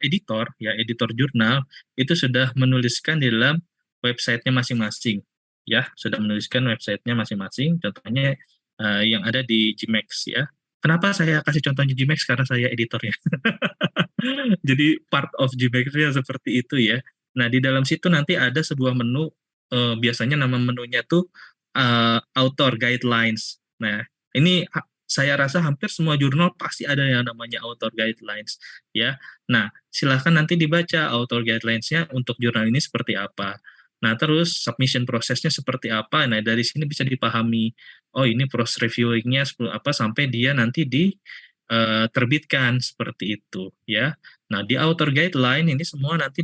editor, ya editor jurnal, itu sudah menuliskan di dalam websitenya masing-masing, ya sudah menuliskan websitenya masing-masing. Contohnya yang ada di Gmax, ya. Kenapa saya kasih contohnya Gmax? Karena saya editornya. Jadi part of Gmax-nya seperti itu ya. Nah, di dalam situ nanti ada sebuah menu, biasanya nama menunya tuh author guidelines. Nah, ini saya rasa hampir semua jurnal pasti ada yang namanya author guidelines ya. Nah, silahkan nanti dibaca author guidelines-nya untuk jurnal ini seperti apa. Nah, terus submission prosesnya seperti apa. Nah, dari sini bisa dipahami, oh ini proses reviewing-nya apa sampai dia nanti terbitkan seperti itu ya. Nah, di author guideline ini semua nanti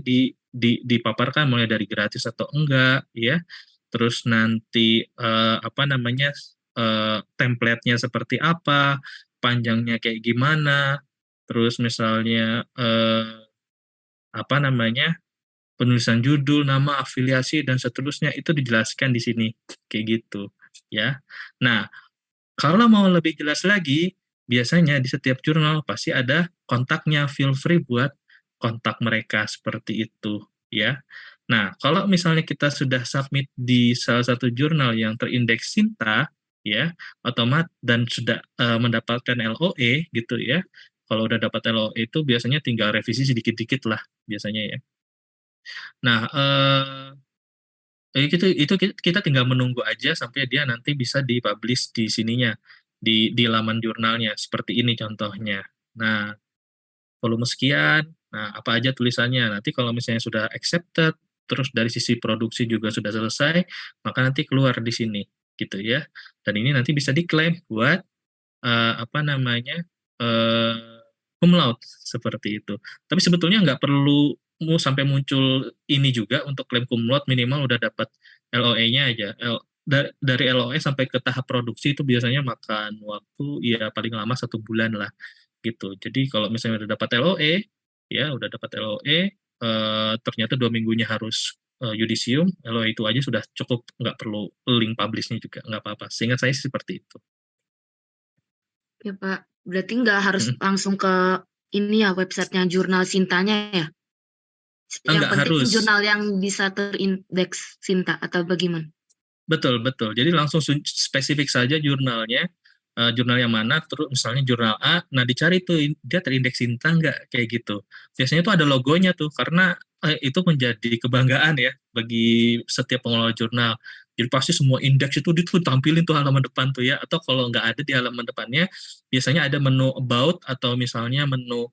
dipaparkan mulai dari gratis atau enggak ya. Terus nanti apa namanya template-nya seperti apa, panjangnya kayak gimana, terus misalnya apa namanya penulisan judul, nama, afiliasi dan seterusnya itu dijelaskan di sini kayak gitu ya. Nah, kalau mau lebih jelas lagi, biasanya di setiap jurnal pasti ada kontaknya, feel free buat kontak mereka seperti itu, ya. Nah, kalau misalnya kita sudah submit di salah satu jurnal yang terindeks Sinta, ya, dan sudah mendapatkan LOE gitu ya. Kalau udah dapat LOE itu biasanya tinggal revisi sedikit-dikit lah biasanya ya. Nah, itu kita tinggal menunggu aja sampai dia nanti bisa dipublish di sininya, di laman jurnalnya, seperti ini contohnya. Nah, volume sekian, nah apa aja tulisannya. Nanti kalau misalnya sudah accepted, terus dari sisi produksi juga sudah selesai, maka nanti keluar di sini, gitu ya. Dan ini nanti bisa diklaim buat, apa namanya, cum laude, seperti itu. Tapi sebetulnya nggak perlu sampai muncul ini juga untuk klaim cum laude, minimal udah dapat LOE-nya aja. Dari LOE sampai ke tahap produksi itu biasanya makan waktu ya paling lama 1 bulan lah gitu. Jadi kalau misalnya udah dapat LOE, ya udah dapat LOE, ternyata 2 minggunya harus yudisium, LOE itu aja sudah cukup, nggak perlu link publish-nya juga, nggak apa-apa. Seingat saya sih seperti itu. Ya Pak, berarti nggak harus Mm-mm. langsung ke ini ya websitenya jurnal Sintanya ya? Yang Nggak penting harus. jurnal yang bisa terindeks Sinta atau bagaimana? Betul, betul. Jadi langsung spesifik saja jurnalnya, jurnal yang mana, terus misalnya jurnal A, nah dicari tuh dia terindeks Sinta nggak, kayak gitu. Biasanya tuh ada logonya tuh, karena itu menjadi kebanggaan ya bagi setiap pengelola jurnal. Jadi pasti semua indeks itu tampilin tuh halaman depan tuh ya, atau kalau nggak ada di halaman depannya, biasanya ada menu about atau misalnya menu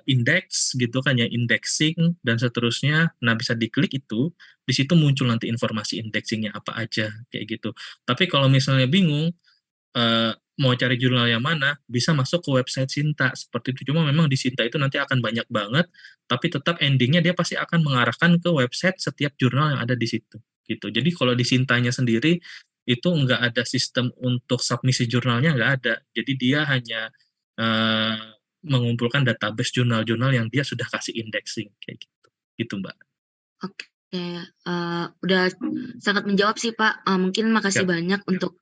index gitu kan ya, indexing dan seterusnya. Nah bisa diklik itu, di situ muncul nanti informasi indexingnya apa aja kayak gitu. Tapi kalau misalnya bingung mau cari jurnal yang mana, bisa masuk ke website Sinta seperti itu. Cuma memang di Sinta itu nanti akan banyak banget, tapi tetap endingnya dia pasti akan mengarahkan ke website setiap jurnal yang ada di situ gitu. Jadi kalau di Sintanya sendiri itu nggak ada sistem untuk submisi jurnalnya, nggak ada. Jadi dia hanya mengumpulkan database jurnal-jurnal yang dia sudah kasih indexing kayak gitu. Gitu, Mbak. Oke, udah sangat menjawab sih Pak. Mungkin makasih Siap. banyak untuk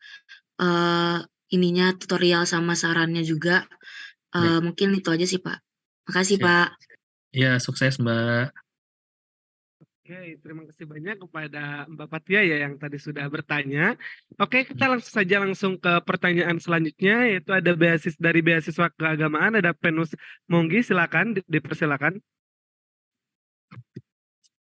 ininya tutorial sama sarannya juga. Ya, Mungkin itu aja sih Pak. Makasih siap. Pak. Ya, sukses, Mbak. Oke, terima kasih banyak kepada Mbak Fathia ya yang tadi sudah bertanya. Oke, kita langsung ke pertanyaan selanjutnya, yaitu ada dari beasiswa keagamaan, ada Venus Monggi, silakan dipersilakan.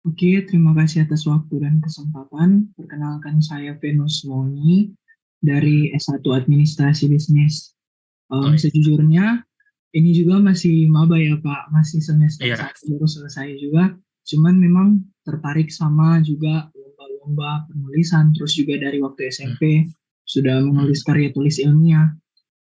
Oke, terima kasih atas waktu dan kesempatan. Perkenalkan saya Venus Monggi dari S1 Administrasi Bisnis. Iya. Sejujurnya ini juga masih maba ya Pak, masih semester Iya. 1 baru selesai juga. Cuman memang tertarik sama juga lomba-lomba penulisan, terus juga dari waktu SMP sudah menulis karya tulis ilmiah.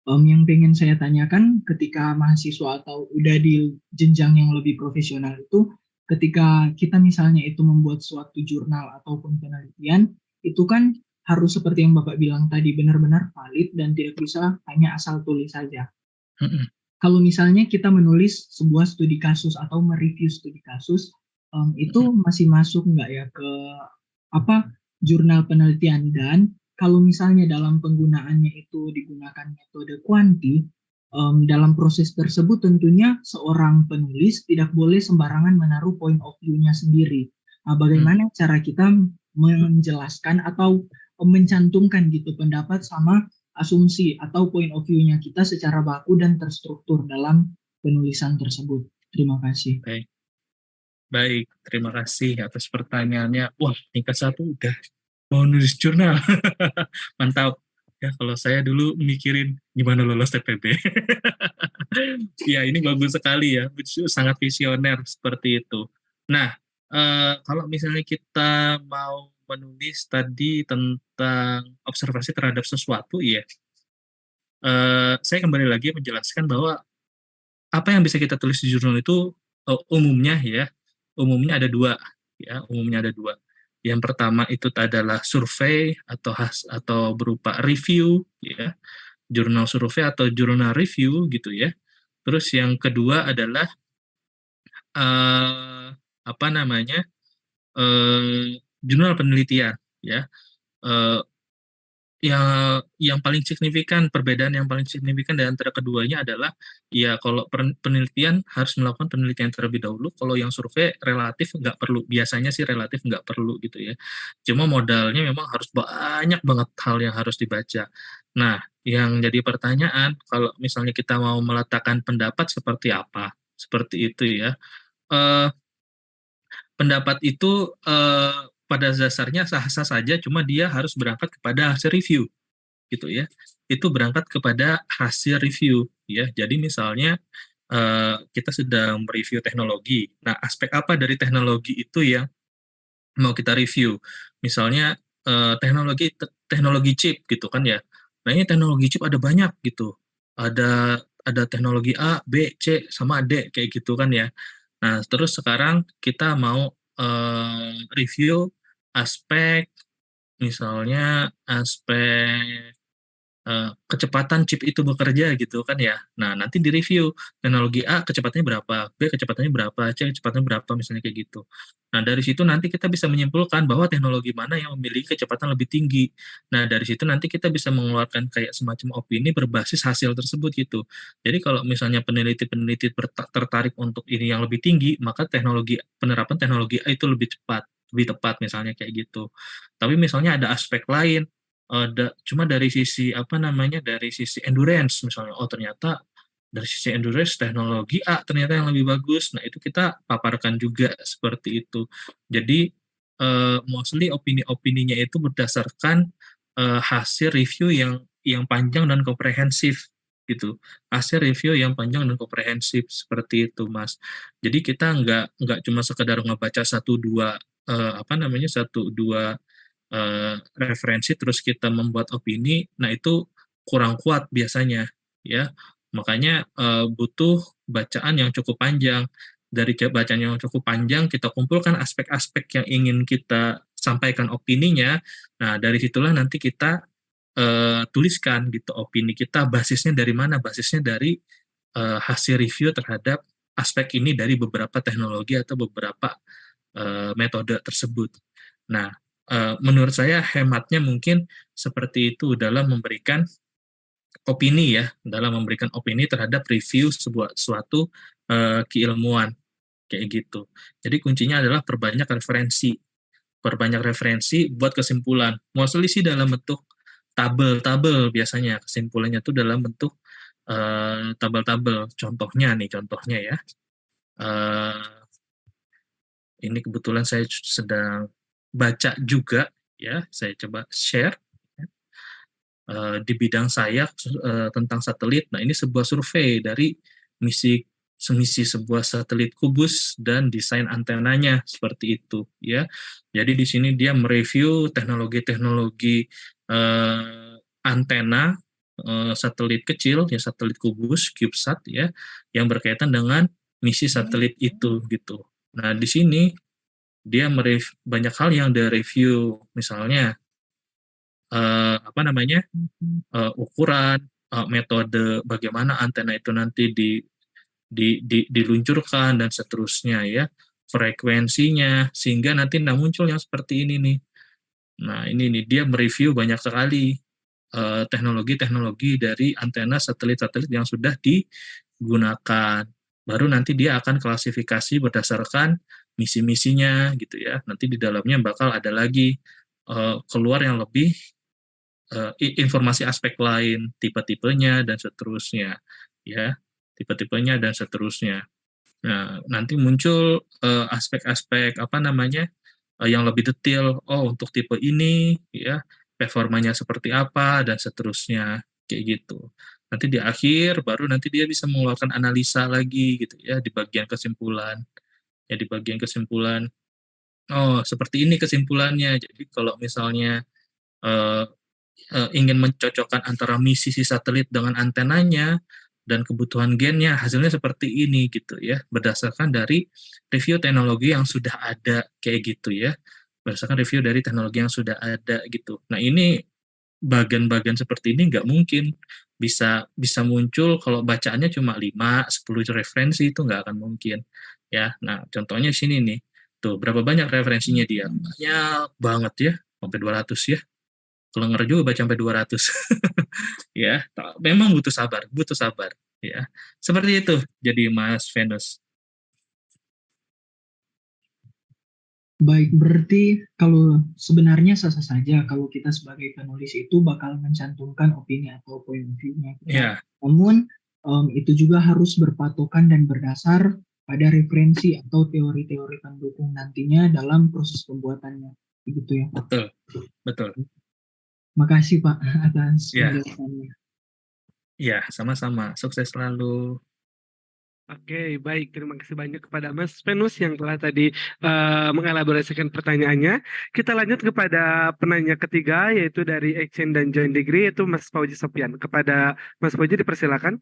Yang pengen saya tanyakan ketika mahasiswa atau udah di jenjang yang lebih profesional itu, ketika kita misalnya itu membuat suatu jurnal ataupun penelitian, itu kan harus seperti yang Bapak bilang tadi, benar-benar valid dan tidak bisa hanya asal tulis saja. Kalau misalnya kita menulis sebuah studi kasus atau mereview studi kasus, itu masih masuk nggak ya ke jurnal penelitian? Dan kalau misalnya dalam penggunaannya itu digunakan metode kuanti, dalam proses tersebut tentunya seorang penulis tidak boleh sembarangan menaruh point of view-nya sendiri. Bagaimana cara kita menjelaskan atau mencantumkan gitu pendapat sama asumsi atau point of view-nya kita secara baku dan terstruktur dalam penulisan tersebut. Terima kasih. Baik, terima kasih atas pertanyaannya. Wah, tingkat 1 udah mau nulis jurnal. Mantap. Ya, kalau saya dulu mikirin gimana lolos TPB. Ya, ini bagus sekali ya. Sangat visioner seperti itu. Nah, kalau misalnya kita mau menulis tadi tentang observasi terhadap sesuatu, ya, saya kembali lagi menjelaskan bahwa apa yang bisa kita tulis di jurnal itu umumnya ada dua, ya, umumnya ada dua. Yang pertama itu adalah survei atau berupa review, ya, jurnal survei atau jurnal review gitu ya. Terus yang kedua adalah apa namanya jurnal penelitian, ya. Eh, yang paling signifikan, perbedaan yang paling signifikan di antara keduanya adalah ya kalau penelitian harus melakukan penelitian terlebih dahulu, kalau yang survei relatif nggak perlu, biasanya sih relatif nggak perlu gitu ya. Cuma modalnya memang harus banyak banget hal yang harus dibaca. Nah, yang jadi pertanyaan kalau misalnya kita mau meletakkan pendapat seperti apa, seperti itu ya. Eh, Pendapat itu pada dasarnya sah-sah saja, cuma dia harus berangkat kepada hasil review gitu ya. Itu berangkat kepada hasil review ya. Jadi misalnya kita sedang mereview teknologi. Nah, aspek apa dari teknologi itu yang mau kita review? Misalnya teknologi chip gitu kan ya. Nah, ini teknologi chip ada banyak gitu. Ada teknologi A, B, C sama D kayak gitu kan ya. Nah, terus sekarang kita mau review aspek, misalnya aspek kecepatan chip itu bekerja gitu kan ya. Nah, nanti di-review teknologi A kecepatannya berapa, B kecepatannya berapa, C kecepatannya berapa, misalnya kayak gitu. Nah, dari situ nanti kita bisa menyimpulkan bahwa teknologi mana yang memiliki kecepatan lebih tinggi. Nah, dari situ nanti kita bisa mengeluarkan kayak semacam opini berbasis hasil tersebut gitu. Jadi kalau misalnya peneliti-peneliti tertarik untuk ini yang lebih tinggi, maka penerapan teknologi A itu lebih tepat misalnya kayak gitu. Tapi misalnya ada aspek lain, cuma dari sisi apa namanya, dari sisi endurance misalnya, oh ternyata dari sisi endurance teknologi A ternyata yang lebih bagus. Nah, itu kita paparkan juga seperti itu. Jadi mostly opini-opininya itu berdasarkan hasil review yang panjang dan komprehensif gitu. Hasil review yang panjang dan komprehensif seperti itu, Mas. Jadi kita nggak cuma sekedar ngebaca satu dua apa namanya, satu dua referensi terus kita membuat opini, nah itu kurang kuat biasanya ya. Makanya butuh bacaan yang cukup panjang. Dari bacaan yang cukup panjang kita kumpulkan aspek-aspek yang ingin kita sampaikan opininya. Nah, dari situlah nanti kita tuliskan gitu opini kita, basisnya dari mana? Basisnya dari hasil review terhadap aspek ini dari beberapa teknologi atau beberapa metode tersebut. Nah, menurut saya hematnya mungkin seperti itu dalam memberikan opini ya, dalam memberikan opini terhadap review suatu keilmuan kayak gitu. Jadi kuncinya adalah perbanyak referensi buat kesimpulan. Mostly sih dalam bentuk tabel-tabel biasanya, kesimpulannya tuh dalam bentuk tabel-tabel. Contohnya ya. Ini kebetulan saya sedang baca juga ya, saya coba share di bidang saya tentang satelit. Nah, ini sebuah survei dari misi sebuah satelit kubus dan desain antenanya seperti itu ya. Jadi di sini dia mereview teknologi-teknologi antena satelit kecil ya, satelit kubus CubeSat ya, yang berkaitan dengan misi satelit itu gitu. Nah, di sini dia banyak hal yang dia review, misalnya apa namanya, ukuran, metode bagaimana antena itu nanti diluncurkan dan seterusnya ya, frekuensinya, sehingga nanti muncul yang seperti ini nih. Nah, ini nih dia mereview banyak sekali teknologi-teknologi dari antena satelit-satelit yang sudah digunakan. Baru nanti dia akan klasifikasi berdasarkan misi-misinya gitu ya. Nanti di dalamnya bakal ada lagi keluar yang lebih informasi aspek lain, tipe-tipenya dan seterusnya, ya, tipe-tipenya dan seterusnya. Nah, nanti muncul aspek-aspek apa namanya yang lebih detail. Oh, untuk tipe ini, ya, performanya seperti apa dan seterusnya, kayak gitu. Nanti di akhir baru nanti dia bisa mengeluarkan analisa lagi gitu ya di bagian kesimpulan. Ya di bagian kesimpulan. Oh, seperti ini kesimpulannya. Jadi kalau misalnya eh, ingin mencocokkan antara misi si satelit dengan antenanya dan kebutuhan gennya, hasilnya seperti ini gitu ya, berdasarkan dari review teknologi yang sudah ada kayak gitu ya, berdasarkan review dari teknologi yang sudah ada gitu. Nah ini bagian-bagian seperti ini nggak mungkin bisa bisa muncul kalau bacaannya cuma 5-10 referensi, itu nggak akan mungkin ya. Nah contohnya sini nih, tuh berapa banyak referensinya dia, banyak banget ya, sampai 200 ya, kelengar juga baca sampai 200 ya. Memang butuh sabar ya, seperti itu jadi Mas Venus. Baik, berarti kalau sebenarnya sah-sah saja kalau kita sebagai penulis itu bakal mencantumkan opini atau point of view-nya kita. Ya, Namun itu juga harus berpatokan dan berdasar pada referensi atau teori-teori pendukung nantinya dalam proses pembuatannya. Begitu ya, Pak. betul. Makasih Pak atas Ya, penjelasannya. ya, sama-sama. Sukses selalu. Oke, baik. Terima kasih banyak kepada Mas Venus yang telah tadi mengelaborasikan pertanyaannya. Kita lanjut kepada penanya ketiga, yaitu dari Exchange dan Joint Degree, yaitu Mas Fauzi Sopian. Kepada Mas Fauzi dipersilakan.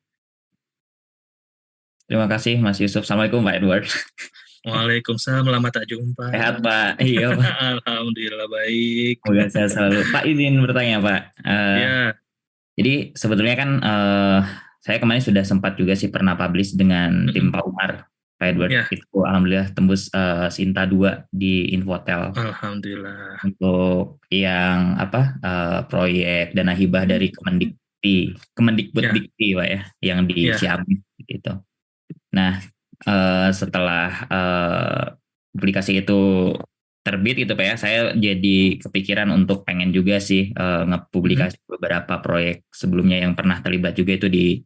Terima kasih Mas Yusuf. Assalamualaikum Pak Edward. Waalaikumsalam, lama tak jumpa. Sehat Pak? Iya Pak. Alhamdulillah baik. Semoga saya selalu. Pak izin bertanya Pak. Ya, Jadi sebetulnya kan saya kemarin sudah sempat juga sih pernah publish dengan tim Pak Umar, Pak Edward. Ya. Itu alhamdulillah tembus Sinta 2 di Infotel. alhamdulillah. Untuk yang proyek dana hibah dari Kemendikbud Ya. Dikti Pak ya, yang di Ya. Ciamis gitu. Nah, setelah publikasi itu terbit gitu Pak ya, saya jadi kepikiran untuk pengen juga sih ngepublikasi beberapa proyek sebelumnya yang pernah terlibat juga itu di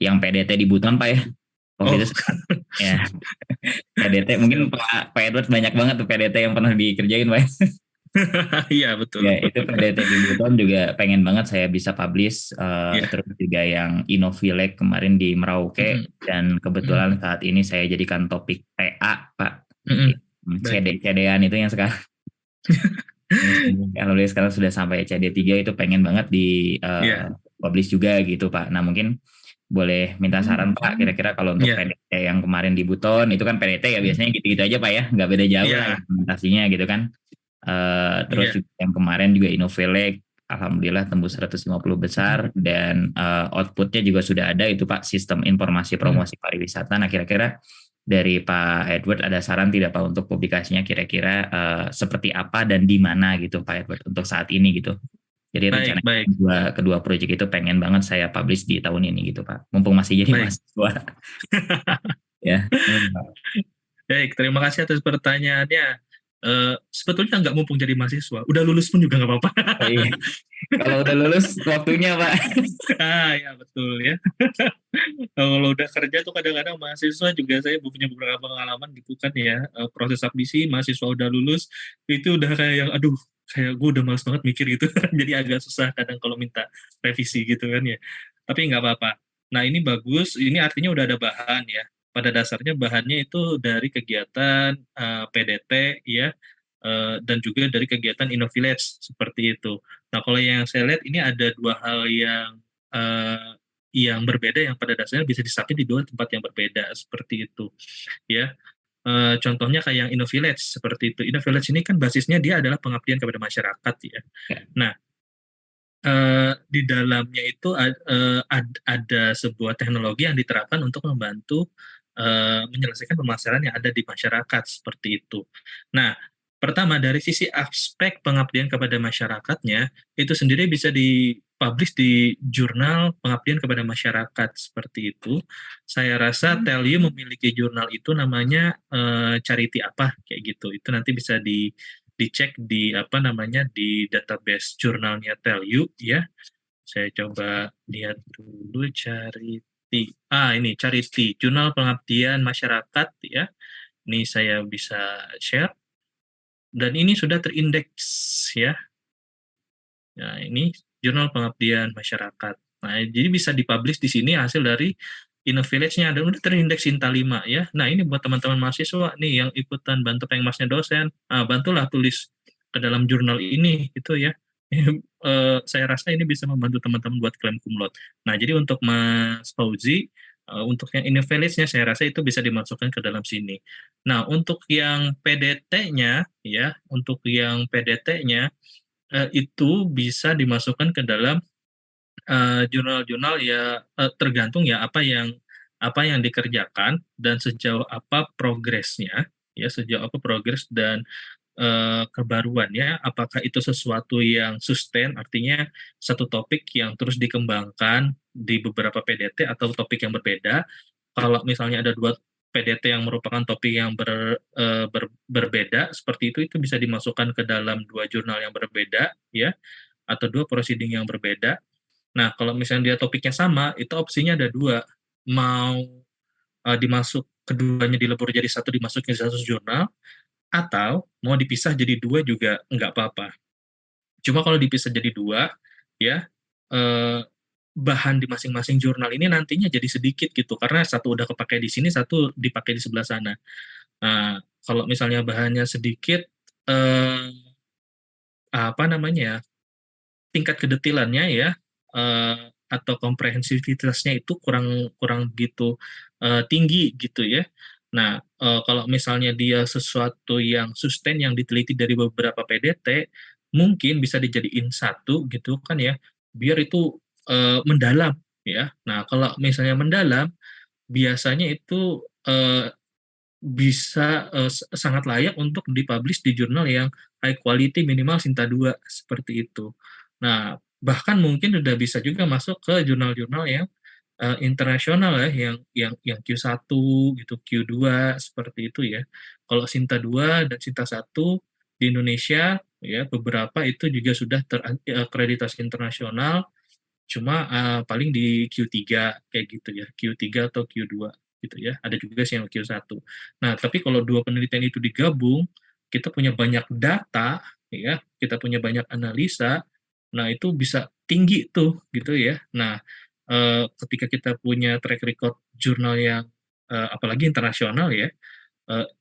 yang PDT di Buton Pak ya. Waktu itu ya PDT mungkin Pak Edward banyak banget tuh PDT yang pernah dikerjain Pak. Iya betul. Ya itu PDT di Buton juga pengen banget saya bisa publish. Terus juga yang Innovilek kemarin di Merauke, dan kebetulan saat ini saya jadikan topik PA Pak. CD-CD-an itu yang sekarang. Alhamdulillah sekarang sudah sampai CD3, itu pengen banget di publish juga gitu Pak. Nah mungkin boleh minta saran Pak, kira-kira kalau untuk PDT yang kemarin di Buton itu kan PDT ya biasanya gitu-gitu aja Pak ya, nggak beda jauh lah implementasinya gitu kan. Terus juga yang kemarin juga Innovilek, alhamdulillah tembus 150 besar, dan outputnya juga sudah ada itu Pak, sistem informasi promosi pariwisata. Nah kira-kira dari Pak Edward ada saran tidak Pak untuk publikasinya kira-kira seperti apa dan di mana gitu Pak Edward untuk saat ini gitu. Jadi rencana kedua proyek itu pengen banget saya publish di tahun ini gitu Pak, mumpung masih jadi mahasiswa. Ya. Baik, terima kasih atas pertanyaannya. Sebetulnya nggak mumpung jadi mahasiswa, udah lulus pun juga nggak apa-apa. Iya. Kalau udah lulus waktunya Pak. Ya betul ya. Kalau udah kerja tuh kadang-kadang mahasiswa juga, saya punya beberapa pengalaman gitu kan ya, proses submisi mahasiswa udah lulus itu udah kayak yang aduh, kayak gue udah males banget mikir gitu. Jadi agak susah kadang kalau minta revisi gitu kan ya, tapi nggak apa-apa. Nah ini bagus, ini artinya udah ada bahan ya. Pada dasarnya bahannya itu dari kegiatan PDT ya, dan juga dari kegiatan Innovillage seperti itu. Nah kalau yang saya lihat ini ada dua hal yang berbeda, yang pada dasarnya bisa disakit di dua tempat yang berbeda seperti itu ya. Contohnya kayak yang Innovillage seperti itu. Innovillage ini kan basisnya dia adalah pengabdian kepada masyarakat ya. Nah di dalamnya itu ada sebuah teknologi yang diterapkan untuk membantu menyelesaikan permasalahan yang ada di masyarakat seperti itu. Nah pertama dari sisi aspek pengabdian kepada masyarakatnya itu sendiri bisa publish di jurnal pengabdian kepada masyarakat seperti itu. Saya rasa Telyu memiliki jurnal itu namanya Charity apa kayak gitu. Itu nanti bisa dicek di apa namanya di database jurnalnya Telyu ya. Saya coba lihat dulu Charity. Ini Charity, Jurnal Pengabdian Masyarakat ya. Ini saya bisa share. Dan ini sudah terindeks ya. Nah, ini Jurnal Pengabdian Masyarakat. Nah, jadi bisa dipublish di sini hasil dari InnoVillage-nya dan udah terindeks Sinta 5 ya. Nah, ini buat teman-teman mahasiswa nih yang ikutan bantu pengmasnya dosen, bantulah tulis ke dalam jurnal ini gitu ya. Saya rasa ini bisa membantu teman-teman buat klaim cum laude. Nah, jadi untuk Mas Fauzi, untuk yang InnoVillage-nya saya rasa itu bisa dimasukkan ke dalam sini. Nah, untuk yang PDT-nya ya, itu bisa dimasukkan ke dalam jurnal-jurnal ya tergantung ya apa yang dikerjakan dan sejauh apa progresnya ya sejauh apa progres dan kebaruannya apakah itu sesuatu yang sustain artinya satu topik yang terus dikembangkan di beberapa PDT atau topik yang berbeda. Kalau misalnya ada dua PDT yang merupakan topik yang berbeda seperti itu bisa dimasukkan ke dalam dua jurnal yang berbeda ya atau dua proceeding yang berbeda. Nah, kalau misalnya dia topiknya sama, itu opsinya ada dua. Mau keduanya dilebur jadi satu, dimasukin di satu jurnal, atau mau dipisah jadi dua juga nggak apa-apa. Cuma kalau dipisah jadi dua, ya bahan di masing-masing jurnal ini nantinya jadi sedikit gitu, karena satu udah kepakai di sini, satu dipakai di sebelah sana. Nah, kalau misalnya bahannya sedikit, apa namanya ya, tingkat kedetilannya ya, atau komprehensivitasnya itu kurang begitu tinggi gitu ya. Nah, kalau misalnya dia sesuatu yang sustain yang diteliti dari beberapa PDT, mungkin bisa dijadiin satu gitu kan ya, biar itu mendalam ya. Nah, kalau misalnya mendalam, biasanya itu bisa sangat layak untuk dipublish di jurnal yang high quality minimal Sinta 2 seperti itu. Nah, bahkan mungkin udah bisa juga masuk ke jurnal-jurnal yang internasional ya, yang Q1 gitu, Q2 seperti itu ya. Kalau Sinta 2 dan Sinta 1 di Indonesia ya beberapa itu juga sudah terakreditasi internasional, cuma paling di Q3 kayak gitu ya, Q3 atau Q2 gitu ya. Ada juga sih yang Q1. Nah, tapi kalau dua penelitian itu digabung, kita punya banyak data ya, kita punya banyak analisa. Nah, itu bisa tinggi tuh gitu ya. Nah, ketika kita punya track record jurnal yang apalagi internasional ya,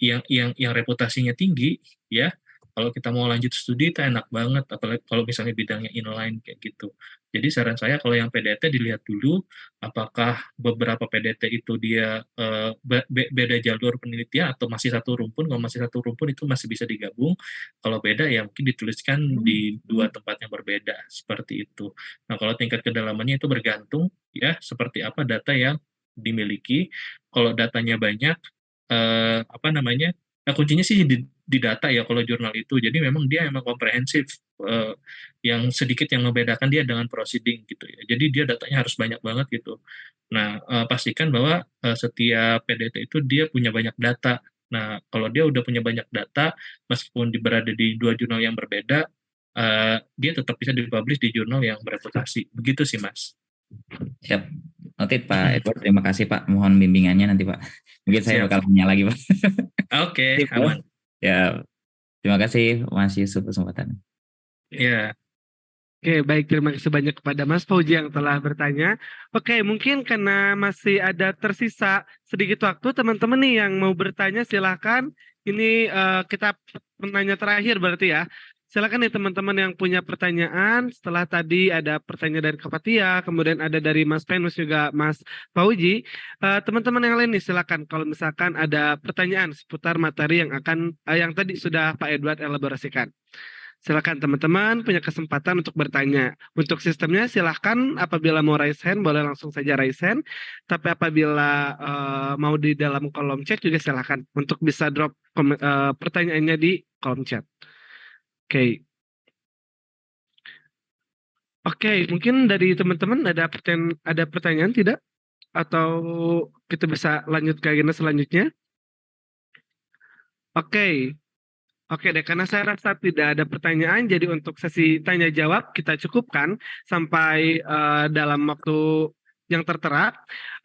yang reputasinya tinggi ya, kalau kita mau lanjut studi itu enak banget, apalagi kalau misalnya bidangnya inline kayak gitu. Jadi saran saya kalau yang PDT dilihat dulu apakah beberapa PDT itu dia beda jalur penelitian atau masih satu rumpun. Kalau masih satu rumpun itu masih bisa digabung, kalau beda ya mungkin dituliskan di dua tempat yang berbeda seperti itu. Nah, kalau tingkat kedalamannya itu bergantung ya seperti apa data yang dimiliki. Kalau datanya banyak, apa namanya, kuncinya sih di data ya kalau jurnal itu. Jadi memang dia memang komprehensif, yang sedikit yang membedakan dia dengan proceeding gitu ya. Jadi dia datanya harus banyak banget gitu. Nah, pastikan bahwa setiap PDT itu dia punya banyak data. Nah, kalau dia udah punya banyak data, meskipun berada di dua jurnal yang berbeda, dia tetap bisa dipublish di jurnal yang bereputasi. Begitu sih, Mas. Siap. Noted Pak Edward, terima kasih Pak. Mohon bimbingannya nanti Pak. Mungkin saya bakal nanya lagi Pak. Oke, aman. Ya, terima kasih Mas Yusuf kesempatan. Ya. Oke, baik. Terima kasih banyak kepada Mas Fauzi yang telah bertanya. Oke, mungkin karena masih ada tersisa sedikit waktu, teman-teman nih yang mau bertanya silahkan. Ini kita penanya terakhir berarti ya. Silakan nih teman-teman yang punya pertanyaan. Setelah tadi ada pertanyaan dari Kapatia, kemudian ada dari Mas Penus juga Mas Fauzi. Teman-teman yang lain nih silakan kalau misalkan ada pertanyaan seputar materi yang tadi sudah Pak Edward elaborasikan. Silakan teman-teman punya kesempatan untuk bertanya. Untuk sistemnya silakan apabila mau raise hand boleh langsung saja raise hand. Tapi apabila mau di dalam kolom chat juga silakan untuk bisa drop pertanyaannya di kolom chat. Oke. Oke, mungkin dari teman-teman ada pertanyaan tidak? Atau kita bisa lanjut ke agenda selanjutnya? Oke. Oke deh, karena saya rasa tidak ada pertanyaan, jadi untuk sesi tanya jawab kita cukupkan sampai dalam waktu yang tertera.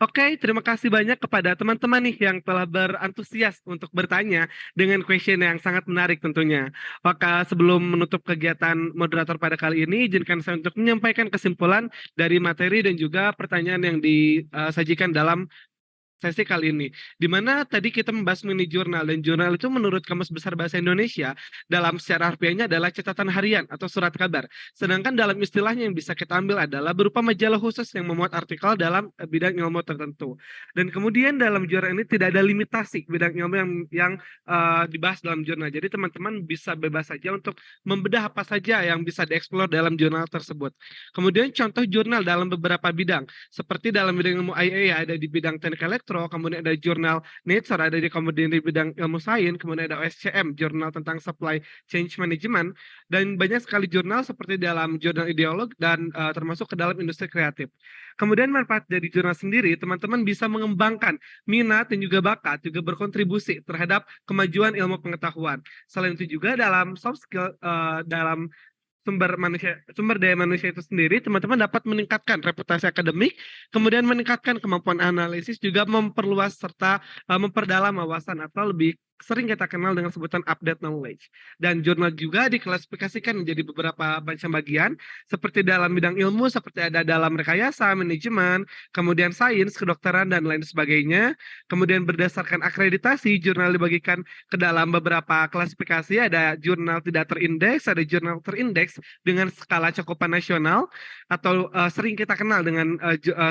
Oke, terima kasih banyak kepada teman-teman nih yang telah berantusias untuk bertanya dengan question yang sangat menarik tentunya. Maka sebelum menutup kegiatan moderator pada kali ini, izinkan saya untuk menyampaikan kesimpulan dari materi dan juga pertanyaan yang disajikan dalam sesi kali ini, di mana tadi kita membahas mini jurnal, dan jurnal itu menurut Kamus Besar Bahasa Indonesia dalam secara harfiahnya adalah catatan harian atau surat kabar. Sedangkan dalam istilahnya yang bisa kita ambil adalah berupa majalah khusus yang memuat artikel dalam bidang ilmu tertentu. Dan kemudian dalam jurnal ini tidak ada limitasi bidang ilmu yang dibahas dalam jurnal. Jadi teman-teman bisa bebas saja untuk membedah apa saja yang bisa dieksplor dalam jurnal tersebut. Kemudian contoh jurnal dalam beberapa bidang, seperti dalam bidang ilmu IA ada di bidang teknik elektro, kemudian ada jurnal Nature, ada kemudian di bidang ilmu sains, kemudian ada OSCM, jurnal tentang supply chain management, dan banyak sekali jurnal seperti dalam jurnal ideolog dan termasuk ke dalam industri kreatif. Kemudian manfaat dari jurnal sendiri, teman-teman bisa mengembangkan minat dan juga bakat, juga berkontribusi terhadap kemajuan ilmu pengetahuan. Selain itu juga dalam soft skill, dalam sumber daya manusia itu sendiri, teman-teman dapat meningkatkan reputasi akademik, kemudian meningkatkan kemampuan analisis, juga memperluas serta memperdalam wawasan atau lebih sering kita kenal dengan sebutan update knowledge. Dan jurnal juga diklasifikasikan menjadi beberapa macam bagian, seperti dalam bidang ilmu, seperti ada dalam rekayasa, manajemen, kemudian sains, kedokteran, dan lain sebagainya. Kemudian berdasarkan akreditasi, jurnal dibagikan ke dalam beberapa klasifikasi, ada jurnal tidak terindeks, ada jurnal terindeks dengan skala cakupan nasional, atau sering kita kenal dengan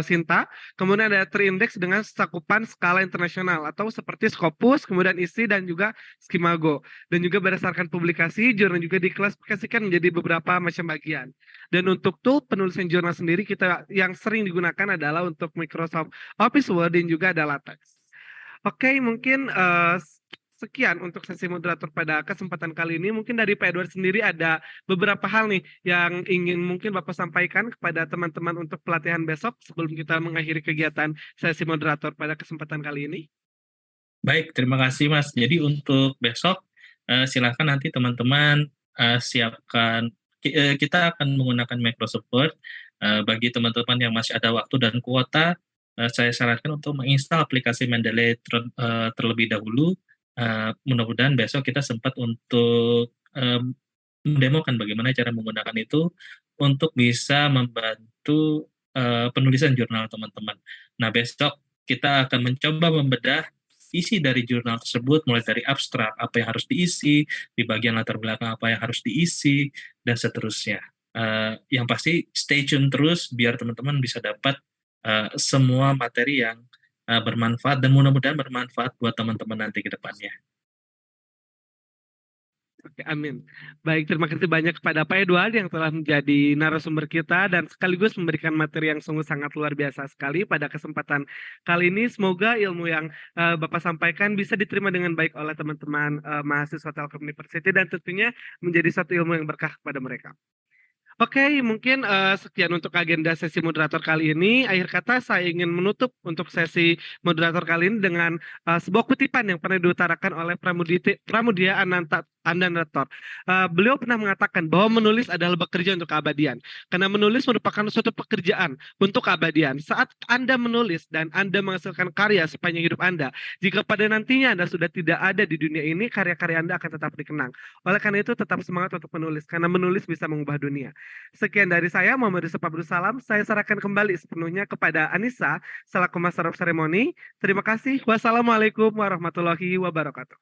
SINTA, kemudian ada terindeks dengan cakupan skala internasional, atau seperti Scopus, kemudian ISI, dan juga Skimago. Dan juga berdasarkan publikasi, jurnal juga diklasifikasikan menjadi beberapa macam bagian. Dan untuk tool penulisan jurnal sendiri, kita yang sering digunakan adalah untuk Microsoft Office Word dan juga ada LaTeX. Oke, mungkin sekian untuk sesi moderator pada kesempatan kali ini. Mungkin dari Pak Edward sendiri ada beberapa hal nih yang ingin mungkin Bapak sampaikan kepada teman-teman untuk pelatihan besok sebelum kita mengakhiri kegiatan sesi moderator pada kesempatan kali ini. Baik, terima kasih Mas. Jadi untuk besok silakan nanti teman-teman siapkan, kita akan menggunakan Microsoft Word. Bagi teman-teman yang masih ada waktu dan kuota, saya sarankan untuk menginstal aplikasi Mendeley terlebih dahulu. Mudah-mudahan besok kita sempat untuk mendemokan bagaimana cara menggunakan itu untuk bisa membantu penulisan jurnal teman-teman. Nah, besok kita akan mencoba membedah isi dari jurnal tersebut, mulai dari abstrak, apa yang harus diisi, di bagian latar belakang apa yang harus diisi, dan seterusnya. Yang pasti stay tune terus biar teman-teman bisa dapat semua materi yang bermanfaat, dan mudah-mudahan bermanfaat buat teman-teman nanti ke depannya. Oke, amin. Baik, terima kasih banyak kepada Pak Edward yang telah menjadi narasumber kita dan sekaligus memberikan materi yang sungguh sangat luar biasa sekali pada kesempatan kali ini. Semoga ilmu yang Bapak sampaikan bisa diterima dengan baik oleh teman-teman mahasiswa Telkom University dan tentunya menjadi satu ilmu yang berkah kepada mereka. Oke, mungkin sekian untuk agenda sesi moderator kali ini. Akhir kata saya ingin menutup untuk sesi moderator kali ini dengan sebuah kutipan yang pernah diutarakan oleh Pramudia Anandator. Beliau pernah mengatakan bahwa menulis adalah bekerja untuk keabadian. Karena menulis merupakan suatu pekerjaan untuk keabadian. Saat Anda menulis dan Anda menghasilkan karya sepanjang hidup Anda, jika pada nantinya Anda sudah tidak ada di dunia ini, karya-karya Anda akan tetap dikenang. Oleh karena itu tetap semangat untuk menulis, karena menulis bisa mengubah dunia. Sekian dari saya, Muhammad Yusuf Abdul Salam. Saya serahkan kembali sepenuhnya kepada Anissa selaku Master of Ceremony. Terima kasih. Wassalamualaikum warahmatullahi wabarakatuh.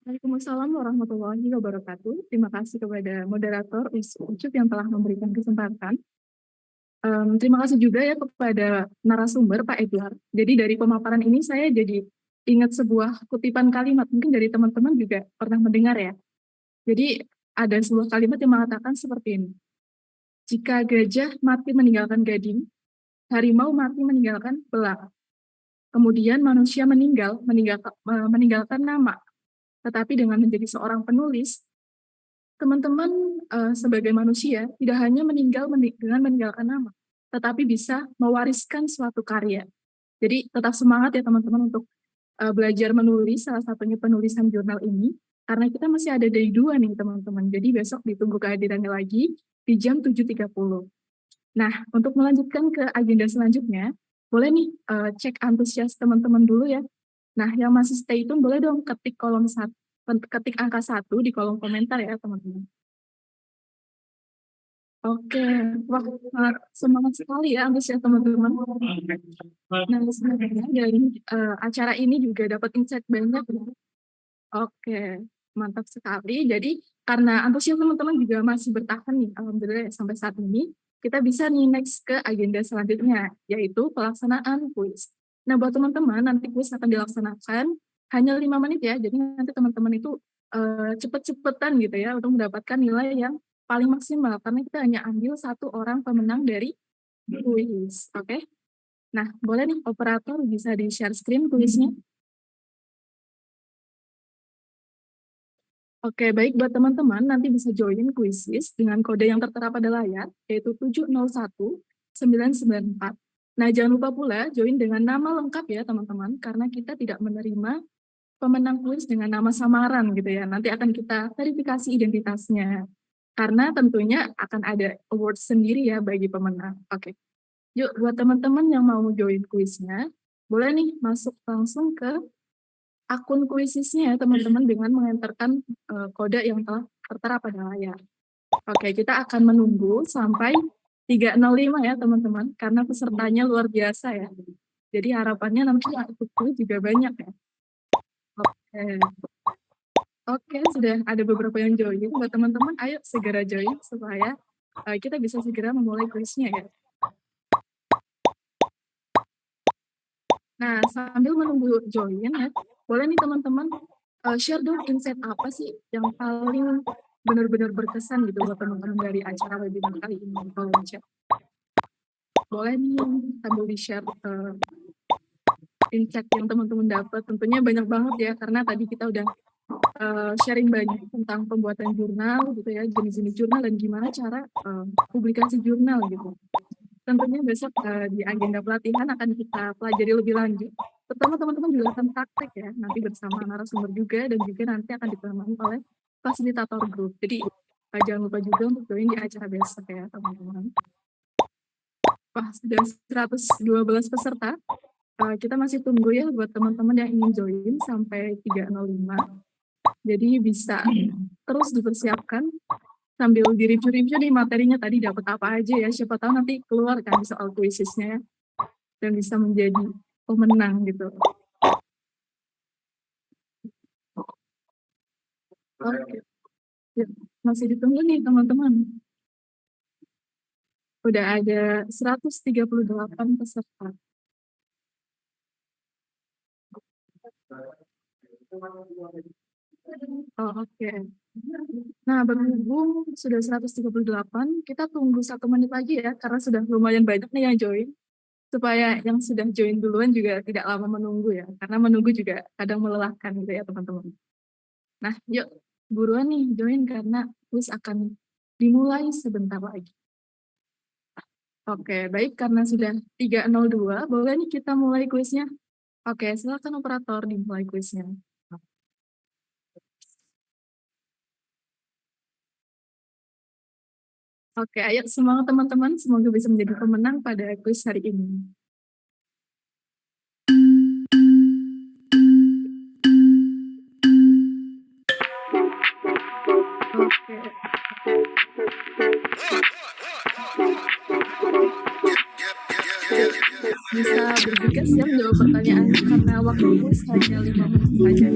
Waalaikumsalam warahmatullahi wabarakatuh. Terima kasih kepada moderator Ucup yang telah memberikan kesempatan. Terima kasih juga ya kepada narasumber Pak Edward. Jadi dari pemaparan ini saya jadi ingat sebuah kutipan kalimat, mungkin dari teman-teman juga pernah mendengar ya. Jadi ada sebuah kalimat yang mengatakan seperti ini. Jika gajah mati meninggalkan gading, harimau mati meninggalkan belang. kemudian manusia meninggalkan nama, tetapi dengan menjadi seorang penulis, teman-teman sebagai manusia tidak hanya dengan meninggalkan nama, tetapi bisa mewariskan suatu karya. Jadi tetap semangat ya teman-teman untuk belajar menulis, salah satunya penulisan jurnal ini, karena kita masih ada day 2 nih teman-teman. Jadi besok ditunggu kehadirannya lagi di jam 7.30. Nah, untuk melanjutkan ke agenda selanjutnya, boleh nih cek antusias teman-teman dulu ya. Nah, yang masih stay tune boleh dong ketik angka 1 di kolom komentar ya teman-teman. Oke, wah semangat sekali ya antusias teman-teman. Nah, sebenarnya dari acara ini juga dapat insight banyak. Oke, mantap sekali. Jadi karena antusias teman-teman juga masih bertahan nih, alhamdulillah sampai saat ini, kita bisa nih next ke agenda selanjutnya, yaitu pelaksanaan kuis. Nah, buat teman-teman, nanti kuis akan dilaksanakan hanya 5 menit ya, jadi nanti teman-teman itu cepet-cepetan gitu ya, untuk mendapatkan nilai yang paling maksimal, karena kita hanya ambil 1 orang pemenang dari kuis, oke? Nah, boleh nih operator bisa di-share screen kuisnya. Oke, baik buat teman-teman, nanti bisa join kuisis dengan kode yang tertera pada layar, yaitu 701994. Nah, jangan lupa pula join dengan nama lengkap ya teman-teman, karena kita tidak menerima pemenang kuis dengan nama samaran gitu ya. Nanti akan kita verifikasi identitasnya. Karena tentunya akan ada award sendiri ya bagi pemenang. Oke, yuk buat teman-teman yang mau join kuisnya, boleh nih masuk langsung ke akun kuisisnya ya teman-teman dengan mengenterkan kode yang telah tertera pada layar. Oke, kita akan menunggu sampai 3.05 ya teman-teman, karena pesertanya luar biasa ya. Jadi harapannya nanti ikut kuis juga banyak ya. Oke, sudah ada beberapa yang join. Buat teman-teman, ayo segera join supaya kita bisa segera memulai kuisnya ya. Nah, sambil menunggu join ya, boleh nih teman-teman share dong insight apa sih yang paling benar-benar berkesan gitu buat teman-teman dari acara webinar kali ini. Kalau chat boleh nih sambil di-share insight yang teman-teman dapat. Tentunya banyak banget ya, karena tadi kita udah sharing banyak tentang pembuatan jurnal gitu ya, jenis-jenis jurnal dan gimana cara publikasi jurnal gitu. Tentunya besok di agenda pelatihan akan kita pelajari lebih lanjut. Pertama teman-teman juga akan praktek ya, nanti bersama narasumber juga, dan juga nanti akan ditemani oleh fasilitator grup. Jadi jangan lupa juga untuk join di acara besok ya teman-teman. Wah, sudah 112 peserta. Kita masih tunggu ya buat teman-teman yang ingin join sampai 3.05. Jadi bisa terus dipersiapkan sambil di-review nih materinya tadi dapat apa aja ya, siapa tahu nanti keluar kan di soal kuisisnya dan bisa menjadi pemenang gitu. Oke. Ya, masih ditunggu nih teman-teman. Udah ada 138 peserta. Oh, oke. Nah, berhubung sudah 138, kita tunggu 1 menit lagi ya, karena sudah lumayan banyak nih yang join. Supaya yang sudah join duluan juga tidak lama menunggu ya, karena menunggu juga kadang melelahkan gitu ya teman-teman. Nah, yuk buruan nih join karena kuis akan dimulai sebentar lagi. Oke, baik, karena sudah 3.02, boleh nih kita mulai kuisnya. Oke, silakan operator dimulai kuisnya. Oke, ayo semangat teman-teman, semoga bisa menjadi pemenang pada kuis hari ini. Oke. Bisa bergegas ya menjawab pertanyaan karena waktu kuis hanya 5 menit saja.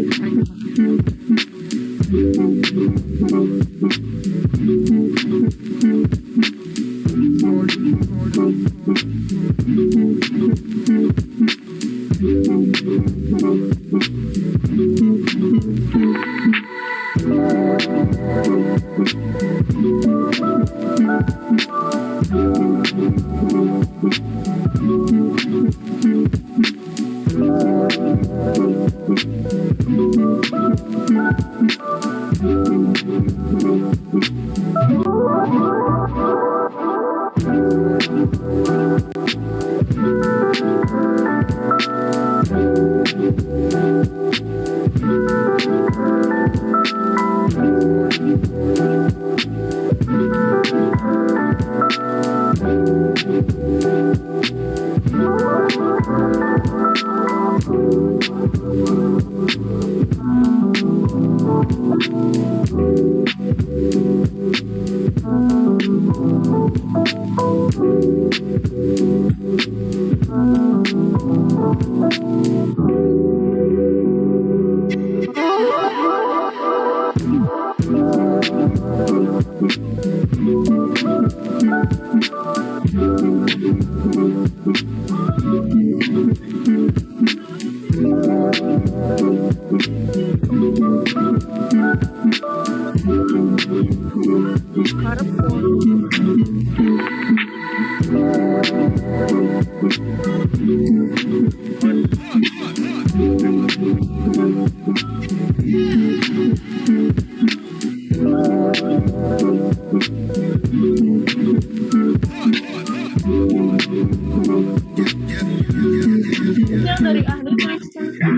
Yang dari ahli tuliskan.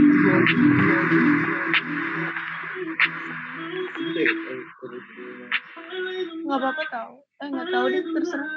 Nggak apa-apa tahu. Nggak tahu deh, terserah.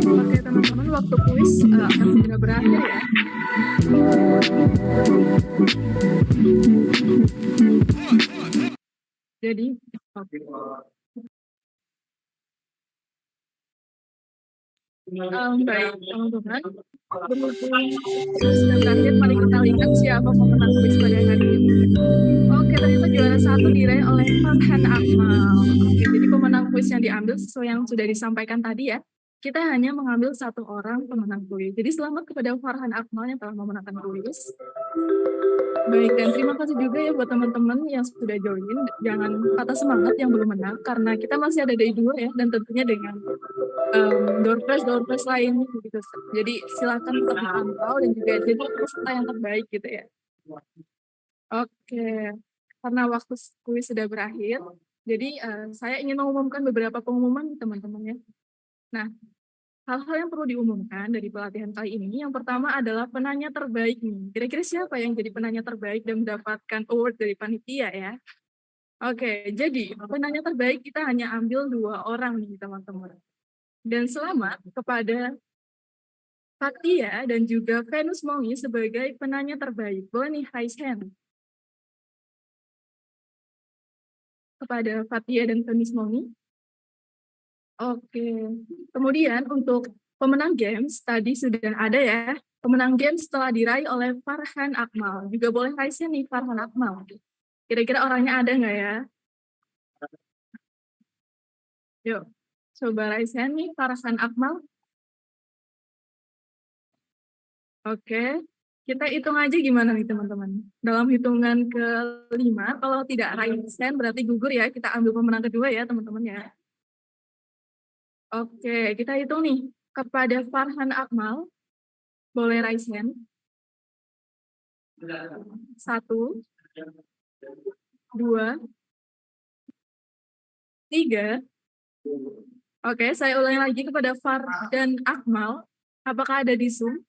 Oke teman-teman, waktu kuis akan segera berakhir ya. Jadi, oke. Baik teman-teman, berhubung kuis sudah berakhir, mari kita lihat siapa pemenang kuis pada hari ini. Oke, ternyata juara 1 diraih oleh Farhan Akmal. Oke, jadi pemenang kuis yang diambil sesuai yang sudah disampaikan tadi ya. Kita hanya mengambil 1 orang pemenang kuis. Jadi selamat kepada Farhan Akmal yang telah memenangkan kuis. Baik, dan terima kasih juga ya buat teman-teman yang sudah join. Jangan patah semangat yang belum menang, karena kita masih ada day 2 ya, dan tentunya dengan door prize lain gitu. Jadi silakan tetap dipantau dan juga jadi peserta yang terbaik gitu ya. Oke, karena waktu kuis sudah berakhir, jadi saya ingin mengumumkan beberapa pengumuman teman-teman ya. Nah, hal-hal yang perlu diumumkan dari pelatihan kali ini, yang pertama adalah penanya terbaik nih. Kira-kira siapa yang jadi penanya terbaik dan mendapatkan award dari panitia ya? Oke, jadi penanya terbaik kita hanya ambil 2 orang nih teman-teman. Dan selamat kepada Fatia dan juga Venus Mongi sebagai penanya terbaik. Boleh nih raise hand. Kepada Fatia dan Venus Mongi. Oke, kemudian untuk pemenang games tadi sudah ada ya. Pemenang games telah diraih oleh Farhan Akmal. Juga boleh raise nih Farhan Akmal. Kira-kira orangnya ada nggak ya? Yuk, coba raise hand nih Farhan Akmal. Oke, kita hitung aja gimana nih teman-teman. Dalam hitungan ke-5, kalau tidak raise hand berarti gugur ya. Kita ambil pemenang kedua ya teman-teman ya. Oke, kita hitung nih. Kepada Farhan Akmal, boleh raise hand. 1, 2, 3. Oke, saya ulangi lagi kepada Farhan Akmal. Apakah ada di Zoom?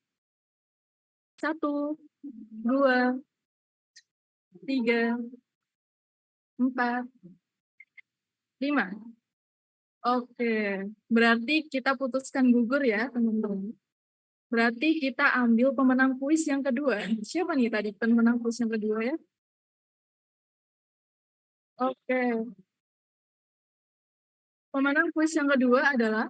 1, 2, 3, 4, 5. Oke, berarti kita putuskan gugur ya teman-teman. Berarti kita ambil pemenang kuis yang kedua. Siapa nih tadi pemenang kuis yang kedua ya? Oke. Pemenang kuis yang kedua adalah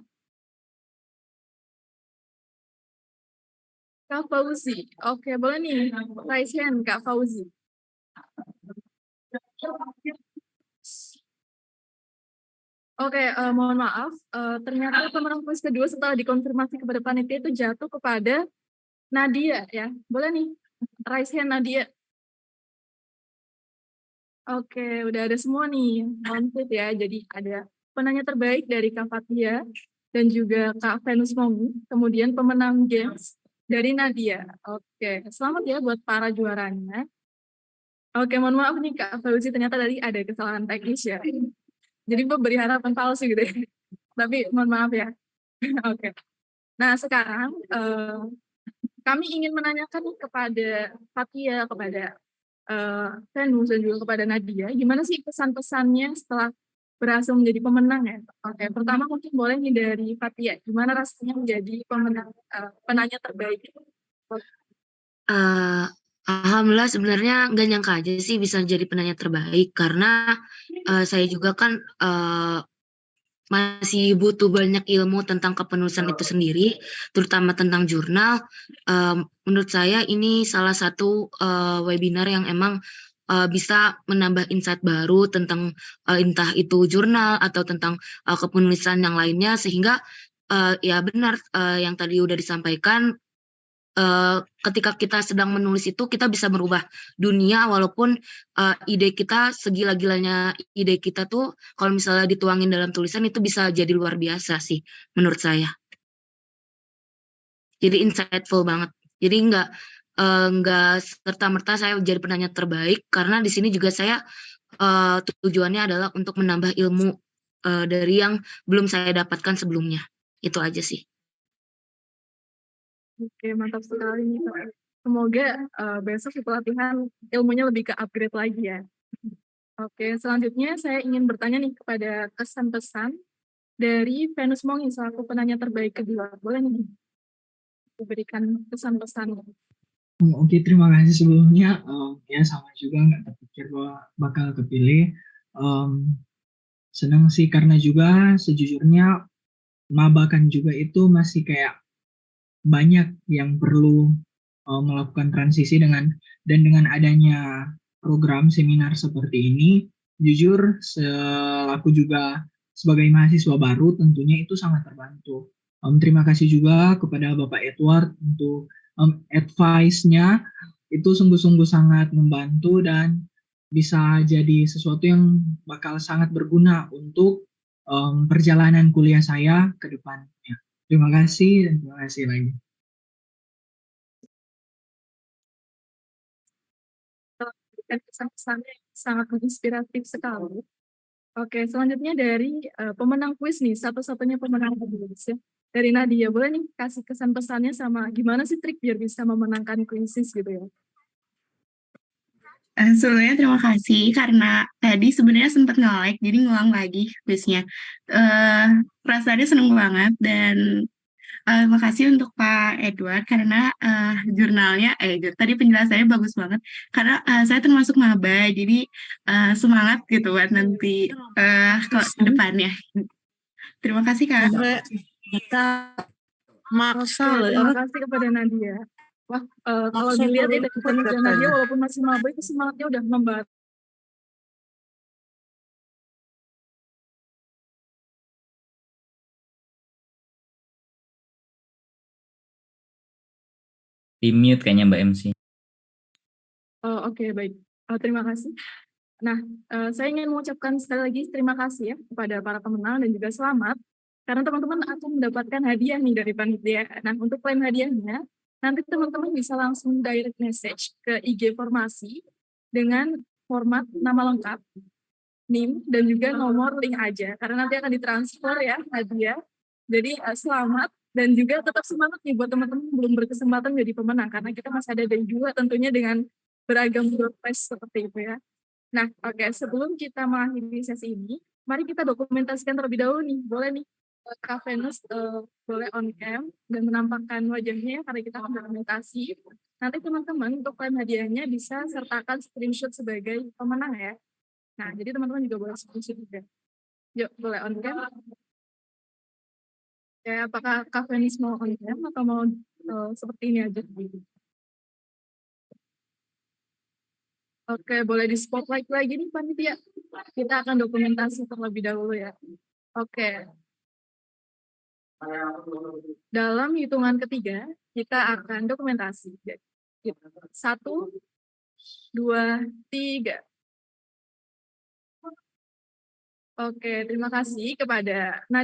Kak Fauzi. Oke, boleh nih raise hand Kak Fauzi. Oke, mohon maaf. Ternyata pemenang kuis kedua setelah dikonfirmasi kepada panitia itu jatuh kepada Nadia ya. Boleh nih raise hand Nadia. Oke, udah ada semua nih counted ya. Jadi ada penanya terbaik dari Kak Fatia dan juga Kak Venus Mongi. Kemudian pemenang games dari Nadia. Oke, selamat ya buat para juaranya. Oke, mohon maaf nih Kak Fauzi, ternyata tadi ada kesalahan teknis ya. Jadi beri harapan palsu gitu ya. Tapi mohon maaf ya. Oke. Nah sekarang kami ingin menanyakan kepada Fatia, kepada Venus dan juga kepada Nadia, gimana sih pesan-pesannya setelah berhasil menjadi pemenang ya? Oke, pertama mungkin boleh nih dari Fatia, gimana rasanya menjadi pemenang penanya terbaik? Alhamdulillah sebenarnya nggak nyangka aja sih bisa jadi penanya terbaik karena saya juga kan masih butuh banyak ilmu tentang kepenulisan itu sendiri, terutama tentang jurnal. Menurut saya ini salah satu webinar yang emang bisa menambah insight baru tentang entah itu jurnal atau tentang kepenulisan yang lainnya, sehingga ya benar yang tadi udah disampaikan. Ketika kita sedang menulis itu kita bisa merubah dunia, walaupun ide kita segila-gilanya ide kita tuh kalau misalnya dituangin dalam tulisan itu bisa jadi luar biasa sih menurut saya. Jadi insightful banget. Jadi nggak serta-merta saya jadi penanya terbaik, karena di sini juga saya tujuannya adalah untuk menambah ilmu dari yang belum saya dapatkan sebelumnya. Itu aja sih. Oke, mantap sekali nih Pak. Semoga besok di pelatihan ilmunya lebih ke upgrade lagi ya. Oke, selanjutnya saya ingin bertanya nih kepada kesan-pesan dari Venus Mongi selaku penanya terbaik kedua. Boleh nih diberikan kesan-pesan. Oke, terima kasih sebelumnya. Ya sama juga nggak terpikir bahwa bakal kepilih. Senang sih karena juga sejujurnya maba kan juga itu masih kayak banyak yang perlu melakukan transisi dengan adanya program seminar seperti ini, jujur selaku juga sebagai mahasiswa baru tentunya itu sangat terbantu. Terima kasih juga kepada Bapak Edward untuk advice-nya, itu sungguh-sungguh sangat membantu dan bisa jadi sesuatu yang bakal sangat berguna untuk perjalanan kuliah saya ke depannya. Terima kasih dan terima kasih lagi. Kesan-kesannya sangat menginspiratif sekali. Oke, selanjutnya dari pemenang kuis nih, satu-satunya pemenang kuis ya. Dari Nadia, boleh nih kasih kesan pesannya sama gimana sih trik biar bisa memenangkan kuisis gitu ya? Sebelumnya terima kasih karena tadi sebenarnya sempat nge-like, jadi ngulang lagi kuisnya. Perasaannya seneng banget dan makasih untuk Pak Edward karena jurnalnya, tadi penjelasannya bagus banget. Karena saya termasuk maba, jadi semangat gitu buat nanti ke depannya. Terima kasih Kak. Terima kasih kepada Nadia. Wah, kalau dilihat ya dari kinerja Nadia walaupun masih maba itu semangatnya udah membara. Di mute kayaknya Mbak MC. Oke, baik. Terima kasih. Nah, saya ingin mengucapkan sekali lagi terima kasih ya kepada para pemenang dan juga selamat karena teman-teman akan mendapatkan hadiah nih dari panitia. Nah, untuk klaim hadiahnya, nanti teman-teman bisa langsung direct message ke IG Formasi dengan format nama lengkap, NIM, dan juga nomor link aja. Karena nanti akan ditransfer ya hadiah. Jadi selamat dan juga tetap semangat nih buat teman-teman belum berkesempatan jadi pemenang. Karena kita masih ada day juga tentunya dengan beragam broadcast seperti itu ya. Nah, oke, sebelum kita mengakhiri sesi ini, mari kita dokumentasikan terlebih dahulu nih. Boleh nih, Kak Venus boleh on cam dan menampakkan wajahnya karena kita akan dokumentasi. Nanti teman-teman untuk klaim hadiahnya bisa sertakan screenshot sebagai pemenang ya. Nah, jadi teman-teman juga boleh screenshot juga. Yuk, boleh on cam. Ya, apakah Kak Venus mau on cam atau mau seperti ini aja? Oke, boleh di spotlight lagi nih panitia. Kita akan dokumentasi terlebih dahulu ya. Oke. Dalam hitungan ketiga, kita akan dokumentasi. 1, 2, 3. Oke, terima kasih kepada Nadia.